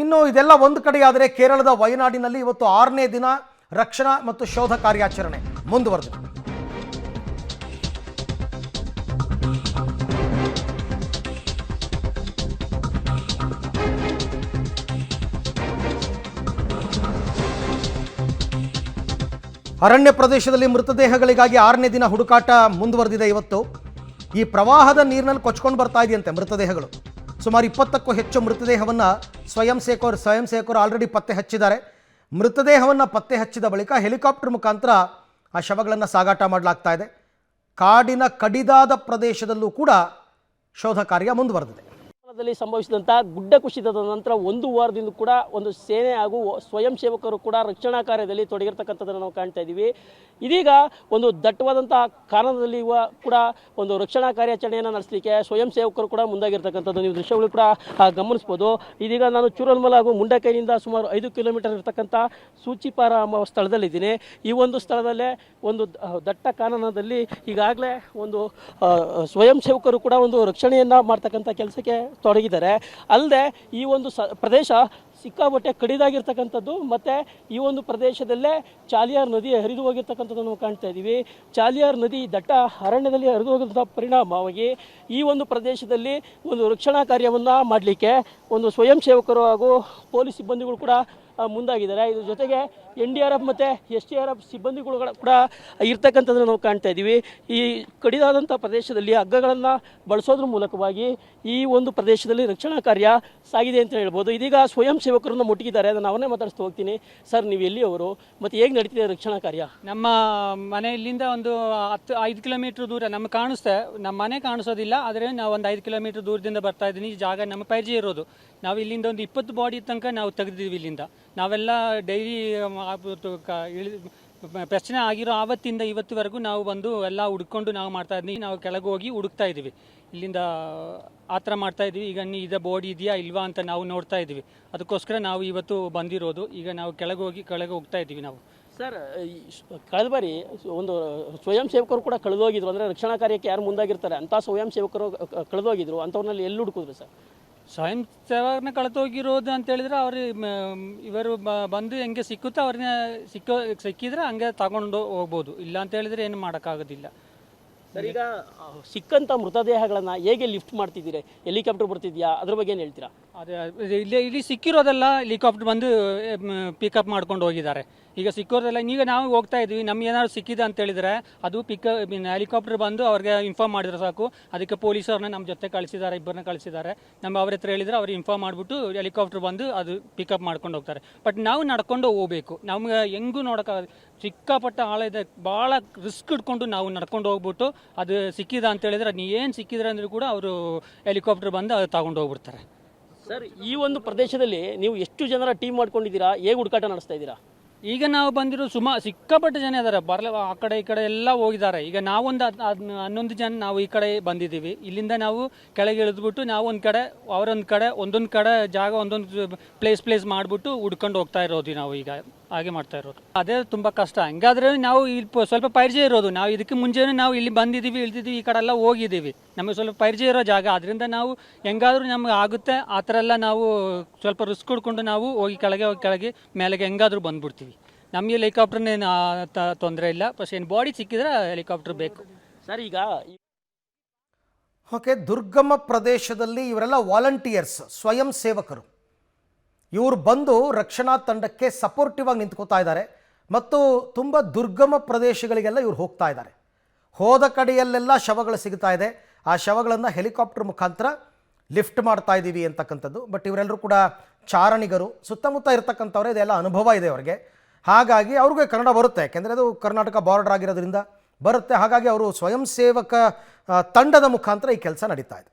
ಇನ್ನು ಇದೆಲ್ಲ ಒಂದು ಕಡೆಯಾದರೆ ಕೇರಳದ ವಯನಾಡಿನಲ್ಲಿ ಇವತ್ತು 6ನೇ ದಿನ ರಕ್ಷಣಾ ಮತ್ತು ಶೋಧ ಕಾರ್ಯಾಚರಣೆ ಮುಂದುವರೆದಿದೆ. ಅರಣ್ಯ ಪ್ರದೇಶದಲ್ಲಿ ಮೃತದೇಹಗಳಿಗಾಗಿ 6ನೇ ದಿನ ಹುಡುಕಾಟ ಮುಂದುವರೆದಿದೆ. ಇವತ್ತು ಈ ಪ್ರವಾಹದ ನೀರಿನಲ್ಲಿ ಕೊಚ್ಕೊಂಡು ಬರ್ತಾ ಇದೆಯಂತೆ ಮೃತದೇಹಗಳು. ಸುಮಾರು 20ಕ್ಕೂ ಹೆಚ್ಚು ಮೃತದೇಹವನ್ನು ಸ್ವಯಂ ಸೇವಕರು ಆಲ್ರೆಡಿ ಪತ್ತೆ ಹಚ್ಚಿದ್ದಾರೆ. ಮೃತದೇಹವನ್ನು ಪತ್ತೆ ಹಚ್ಚಿದ ಬಳಿಕ ಹೆಲಿಕಾಪ್ಟರ್ ಮುಖಾಂತರ ಆ ಶವಗಳನ್ನು ಸಾಗಾಟ ಮಾಡಲಾಗ್ತಾ ಇದೆ. ಕಾಡಿನ ಕಡಿದಾದ ಪ್ರದೇಶದಲ್ಲೂ ಕೂಡ ಶೋಧ ಕಾರ್ಯ ಮುಂದುವರೆದಿದೆ. ಸಂಭವಿಸಿದಂಥ ಗುಡ್ಡ ಕುಸಿತದ ನಂತರ ಒಂದು ವಾರದಿಂದ ಕೂಡ ಒಂದು ಸೇನೆ ಹಾಗೂ ಸ್ವಯಂ ಸೇವಕರು ಕೂಡ ರಕ್ಷಣಾ ಕಾರ್ಯದಲ್ಲಿ ತೊಡಗಿರ್ತಕ್ಕಂಥದ್ದನ್ನು ನಾವು ಕಾಣ್ತಾ ಇದ್ದೀವಿ. ಇದೀಗ ಒಂದು ದಟ್ಟವಾದಂಥ ಕಾರಣದಲ್ಲಿ ಕೂಡ ಒಂದು ರಕ್ಷಣಾ ಕಾರ್ಯಾಚರಣೆಯನ್ನು ನಡೆಸಲಿಕ್ಕೆ ಸ್ವಯಂ ಸೇವಕರು ಕೂಡ ಮುಂದಾಗಿರ್ತಕ್ಕಂಥದ್ದು ನೀವು ದೃಶ್ಯಗಳು ಕೂಡ ಗಮನಿಸ್ಬೋದು. ಇದೀಗ ನಾನು ಚೂರಲ್ಮಲ ಹಾಗೂ ಮುಂಡಕೈನಿಂದ ಸುಮಾರು 5 ಕಿಲೋಮೀಟರ್ ಇರತಕ್ಕಂಥ ಸೂಚಿಪಾರ ಎಂಬ ಸ್ಥಳದಲ್ಲಿದ್ದೀನಿ. ಈ ಒಂದು ಸ್ಥಳದಲ್ಲೇ ಒಂದು ದಟ್ಟ ಕಾನನದಲ್ಲಿ ಈಗಾಗಲೇ ಒಂದು ಸ್ವಯಂ ಸೇವಕರು ಕೂಡ ಒಂದು ರಕ್ಷಣೆಯನ್ನು ಮಾಡ್ತಕ್ಕಂಥ ಕೆಲಸಕ್ಕೆ ತೊಡಗಿದ್ದಾರೆ. ಅಲ್ಲದೆ ಈ ಒಂದು ಪ್ರದೇಶ ಸಿಕ್ಕಾಪಟ್ಟೆ ಕಡಿದಾಗಿರ್ತಕ್ಕಂಥದ್ದು ಮತ್ತು ಈ ಒಂದು ಪ್ರದೇಶದಲ್ಲೇ ಚಾಲಿಯಾರ್ ನದಿ ಹರಿದು ಹೋಗಿರ್ತಕ್ಕಂಥದ್ದನ್ನು ನಾವು ಕಾಣ್ತಾ ಇದ್ದೀವಿ. ಚಾಲಿಯಾರ್ ನದಿ ದಟ್ಟ ಅರಣ್ಯದಲ್ಲಿ ಹರಿದು ಹೋಗಿದ್ದ ಪರಿಣಾಮವಾಗಿ ಈ ಒಂದು ಪ್ರದೇಶದಲ್ಲಿ ಒಂದು ರಕ್ಷಣಾ ಕಾರ್ಯವನ್ನು ಮಾಡಲಿಕ್ಕೆ ಒಂದು ಸ್ವಯಂ ಸೇವಕರು ಹಾಗೂ ಪೊಲೀಸ್ ಸಿಬ್ಬಂದಿಗಳು ಕೂಡ ಮುಂದಾಗಿದ್ದಾರೆ. ಇದ್ರ ಜೊತೆಗೆ NDRF ಮತ್ತು SDRF ಸಿಬ್ಬಂದಿಗಳು ಕೂಡ ಇರ್ತಕ್ಕಂಥದ್ದನ್ನು ನಾವು ಕಾಣ್ತಾ ಇದ್ದೀವಿ. ಈ ಕಡಿದಾದಂಥ ಪ್ರದೇಶದಲ್ಲಿ ಹಗ್ಗಗಳನ್ನು ಬಳಸೋದ್ರ ಮೂಲಕವಾಗಿ ಈ ಒಂದು ಪ್ರದೇಶದಲ್ಲಿ ರಕ್ಷಣಾ ಕಾರ್ಯ ಸಾಗಿದೆ ಅಂತ ಹೇಳ್ಬೋದು. ಇದೀಗ ಸ್ವಯಂ ಸೇವಕರನ್ನು ಮುಟ್ಟಿದ್ದಾರೆ. ಅದನ್ನು ಅವನ್ನೇ ಮಾತಾಡಿಸ್ತಾ ಹೋಗ್ತೀನಿ. ಸರ್, ನೀವು ಎಲ್ಲಿಯವರು ಮತ್ತು ಹೇಗೆ ನಡೀತಿದೆ ರಕ್ಷಣಾ ಕಾರ್ಯ? ನಮ್ಮ ಮನೆಯಲ್ಲಿಂದ ಒಂದು 5 ಕಿಲೋಮೀಟ್ರ್ ದೂರ ನಮಗೆ ಕಾಣಿಸ್ತೆ. ನಮ್ಮ ಮನೆ ಕಾಣಿಸೋದಿಲ್ಲ, ಆದರೆ ನಾವು ಒಂದು 5 ಕಿಲೋಮೀಟ್ರ್ ದೂರದಿಂದ ಬರ್ತಾ ಇದ್ದೀನಿ. ಈ ಜಾಗ ನಮ್ಮ ಪರಿಚಯ ಇರೋದು. ನಾವು ಇಲ್ಲಿಂದ ಒಂದು 20 ಬಾಡಿ ತನಕ ನಾವು ತೆಗೆದಿದ್ದೀವಿ ಇಲ್ಲಿಂದ. ನಾವೆಲ್ಲ ಡೈಲಿ ಪ್ರಶ್ನೆ ಆಗಿರೋ ಆವತ್ತಿಂದ ಇವತ್ತಿವರೆಗೂ ನಾವು ಬಂದು ಎಲ್ಲ ಹುಡ್ಕೊಂಡು ನಾವು ಮಾಡ್ತಾ ಇದ್ದೀವಿ. ನಾವು ಕೆಳಗೆ ಹೋಗಿ ಹುಡುಕ್ತಾ ಇದ್ದೀವಿ. ಇಲ್ಲಿಂದ ಆ ಥರ ಮಾಡ್ತಾ ಇದ್ದೀವಿ. ಈಗ ಇದು ಬೋರ್ಡ್ ಇದೆಯಾ ಇಲ್ವಾ ಅಂತ ನಾವು ನೋಡ್ತಾ ಇದ್ದೀವಿ. ಅದಕ್ಕೋಸ್ಕರ ನಾವು ಇವತ್ತು ಬಂದಿರೋದು. ಈಗ ನಾವು ಕೆಳಗೆ ಹೋಗ್ತಾ ಇದ್ದೀವಿ ನಾವು. ಸರ್, ಕಳೆದ ಬಾರಿ ಒಂದು ಸ್ವಯಂ ಸೇವಕರು ಕೂಡ ಕಳೆದೋಗಿದ್ರು. ಅಂದರೆ ರಕ್ಷಣಾ ಕಾರ್ಯಕ್ಕೆ ಯಾರು ಮುಂದಾಗಿರ್ತಾರೆ ಅಂಥ ಸ್ವಯಂ ಸೇವಕರು ಕಳೆದೋಗಿದ್ರು. ಅಂಥವ್ರನ್ನಲ್ಲಿ ಎಲ್ಲಿ ಹುಡುಕಿದ್ರು ಸರ್? ಸ್ವಯಂ ಸೇವಕರನ್ನ ಕಳೆದೋಗಿರೋದು ಅಂತ ಹೇಳಿದ್ರೆ ಇವರು ಬಂದು ಹೆಂಗೆ ಸಿಕ್ಕುತ್ತೋ ಅವ್ರನ್ನ ಸಿಕ್ಕಿದ್ರೆ ಹಂಗೆ ತಗೊಂಡು ಹೋಗ್ಬೋದು. ಇಲ್ಲ ಅಂತ ಹೇಳಿದ್ರೆ ಏನು ಮಾಡೋಕ್ಕಾಗೋದಿಲ್ಲ. ಸರ್, ಈಗ ಸಿಕ್ಕಂಥ ಮೃತದೇಹಗಳನ್ನು ಹೇಗೆ ಲಿಫ್ಟ್ ಮಾಡ್ತಿದ್ದೀರಿ? ಹೆಲಿಕಾಪ್ಟರ್ ಬರ್ತಿದ್ಯಾ? ಅದ್ರ ಬಗ್ಗೆ ಏನು ಹೇಳ್ತೀರಾ? ಅದೇ ಇಲ್ಲಿ ಸಿಕ್ಕಿರೋದೆಲ್ಲ ಹೆಲಿಕಾಪ್ಟರ್ ಬಂದು ಪಿಕಪ್ ಮಾಡ್ಕೊಂಡು ಹೋಗಿದ್ದಾರೆ. ಈಗ ಸಿಕ್ಕೋದೆಲ್ಲ ಈಗ ನಾವು ಹೋಗ್ತಾ ಇದ್ವಿ. ನಮ್ಗೆ ಏನಾದ್ರು ಸಿಕ್ಕಿದೆ ಅಂತ ಹೇಳಿದ್ರೆ ಅದು ಹೆಲಿಕಾಪ್ಟರ್ ಬಂದು ಅವ್ರಿಗೆ ಇನ್ಫಾರ್ಮ್ ಮಾಡಿದ್ರೆ ಸಾಕು. ಅದಕ್ಕೆ ಪೊಲೀಸವ್ರನ್ನ ನಮ್ಮ ಜೊತೆ ಕಳಿಸಿದ್ದಾರೆ, ಇಬ್ಬರನ್ನ ಕಳಿಸಿದ್ದಾರೆ. ಅವ್ರ ಹತ್ರ ಹೇಳಿದ್ರೆ ಅವ್ರು ಇನ್ಫಾರ್ಮ್ ಮಾಡಿಬಿಟ್ಟು ಹೆಲಿಕಾಪ್ಟರ್ ಬಂದು ಅದು ಪಿಕಪ್ ಮಾಡ್ಕೊಂಡು ಹೋಗ್ತಾರೆ. ಬಟ್ ನಾವು ನಡ್ಕೊಂಡು ಹೋಗ್ಬೇಕು. ನಮ್ಗೆ ಹೆಂಗೂ ನೋಡೋಕ್ಕಾಗಲ್ಲ. ಸಿಕ್ಕಾಪಟ್ಟ ಆಳ ಇದೆ. ಭಾಳ ರಿಸ್ಕ್ ಇಟ್ಕೊಂಡು ನಾವು ನಡ್ಕೊಂಡು ಹೋಗ್ಬಿಟ್ಟು ಅದು ಸಿಕ್ಕಿದ ಅಂತ ಹೇಳಿದ್ರೆ ಅದು ಏನು ಸಿಕ್ಕಿದ್ರೆ ಅಂದರೂ ಕೂಡ ಅವರು ಹೆಲಿಕಾಪ್ಟರ್ ಬಂದು ಅದು ತಗೊಂಡು ಹೋಗ್ಬಿಡ್ತಾರೆ. ಸರ್, ಈ ಒಂದು ಪ್ರದೇಶದಲ್ಲಿ ನೀವು ಎಷ್ಟು ಜನರ ಟೀಮ್ ಮಾಡ್ಕೊಂಡಿದ್ದೀರಾ? ಹೇಗೆ ಹುಡುಕಾಟ ನಡೆಸ್ತಾ ಇದ್ದೀರಾ? ಈಗ ನಾವು ಬಂದಿರೋ ಸಿಕ್ಕಾಪಟ್ಟೆ ಜನ ಇದ್ದಾರೆ. ಆ ಕಡೆ ಈ ಕಡೆ ಎಲ್ಲ ಹೋಗಿದ್ದಾರೆ. ಈಗ ನಾವೊಂದು 11 ಜನ ನಾವು ಈ ಕಡೆ ಬಂದಿದ್ದೀವಿ. ಇಲ್ಲಿಂದ ನಾವು ಕೆಳಗೆ ಇಳಿದ್ಬಿಟ್ಟು ನಾವು ಒಂದು ಕಡೆ ಅವರೊಂದು ಕಡೆ ಒಂದೊಂದು ಕಡೆ ಜಾಗ ಒಂದೊಂದು ಪ್ಲೇಸ್ ಮಾಡಿಬಿಟ್ಟು ಹುಡ್ಕೊಂಡು ಹೋಗ್ತಾ ಇರೋದು. ನಾವು ಈಗ ಹಾಗೆ ಮಾಡ್ತಾ ಇರೋದು. ಅದೇ ತುಂಬ ಕಷ್ಟ. ಹಂಗಾದ್ರೆ ನಾವು ಇಲ್ಲಿ ಸ್ವಲ್ಪ ಪರಿಚಯ ಇರೋದು. ನಾವು ಇದಕ್ಕೆ ಮುಂಚೆನೇ ನಾವು ಇಲ್ಲಿ ಬಂದಿದ್ದೀವಿ, ಇಳ್ದಿದ್ದೀವಿ, ಈ ಕಡೆ ಎಲ್ಲ ಹೋಗಿದ್ದೀವಿ. ನಮಗೆ ಸ್ವಲ್ಪ ಪರಿಚಯ ಇರೋ ಜಾಗ. ಅದರಿಂದ ನಾವು ಹೆಂಗಾದ್ರೂ ನಮ್ಗೆ ಆಗುತ್ತೆ ಆ ಥರ ಎಲ್ಲ ನಾವು ಸ್ವಲ್ಪ ರಿಸ್ಕ್ ಕೊಡ್ಕೊಂಡು ನಾವು ಹೋಗಿ ಕೆಳಗೆ ಮೇಲೆಗೆ ಹೆಂಗಾದ್ರೂ ಬಂದ್ಬಿಡ್ತೀವಿ. ನಮಗೆ ಹೆಲಿಕಾಪ್ಟರ್ನೇನು ತೊಂದರೆ ಇಲ್ಲ. ಫಸ್ಟ್ ಏನು ಬಾಡಿ ಸಿಕ್ಕಿದ್ರೆ ಹೆಲಿಕಾಪ್ಟರ್ ಬೇಕು. ಸರ್, ಈಗ ಓಕೆ, ದುರ್ಗಮ ಪ್ರದೇಶದಲ್ಲಿ ಇವರೆಲ್ಲ ವಾಲಂಟಿಯರ್ಸ್, ಸ್ವಯಂ ಸೇವಕರು. ಇವರು ಬಂದು ರಕ್ಷಣಾ ತಂಡಕ್ಕೆ ಸಪೋರ್ಟಿವ್ ಆಗಿ ನಿಂತ್ಕೋತಾ ಇದ್ದಾರೆ ಮತ್ತು ತುಂಬ ದುರ್ಗಮ ಪ್ರದೇಶಗಳಿಗೆಲ್ಲ ಇವರು ಹೋಗ್ತಾ ಇದ್ದಾರೆ. ಹೋದ ಕಡೆಯಲ್ಲೆಲ್ಲ ಶವಗಳು ಸಿಗ್ತಾ ಇದೆ. ಆ ಶವಗಳನ್ನು ಹೆಲಿಕಾಪ್ಟರ್ ಮುಖಾಂತರ ಲಿಫ್ಟ್ ಮಾಡ್ತಾ ಇದ್ದೀವಿ ಅಂತಕ್ಕಂಥದ್ದು. ಬಟ್ ಇವರೆಲ್ಲರೂ ಕೂಡ ಚಾರಣಿಗರು, ಸುತ್ತಮುತ್ತ ಇರತಕ್ಕಂಥವ್ರೆ. ಇದೆಲ್ಲ ಅನುಭವ ಇದೆ ಅವರಿಗೆ. ಹಾಗಾಗಿ ಅವ್ರಿಗೆ ಕನ್ನಡ ಬರುತ್ತೆ, ಯಾಕೆಂದರೆ ಅದು ಕರ್ನಾಟಕ ಬಾರ್ಡರ್ ಆಗಿರೋದ್ರಿಂದ ಬರುತ್ತೆ. ಹಾಗಾಗಿ ಅವರು ಸ್ವಯಂ ಸೇವಕ ತಂಡದ ಮುಖಾಂತರ ಈ ಕೆಲಸ ನಡೀತಾ ಇದೆ.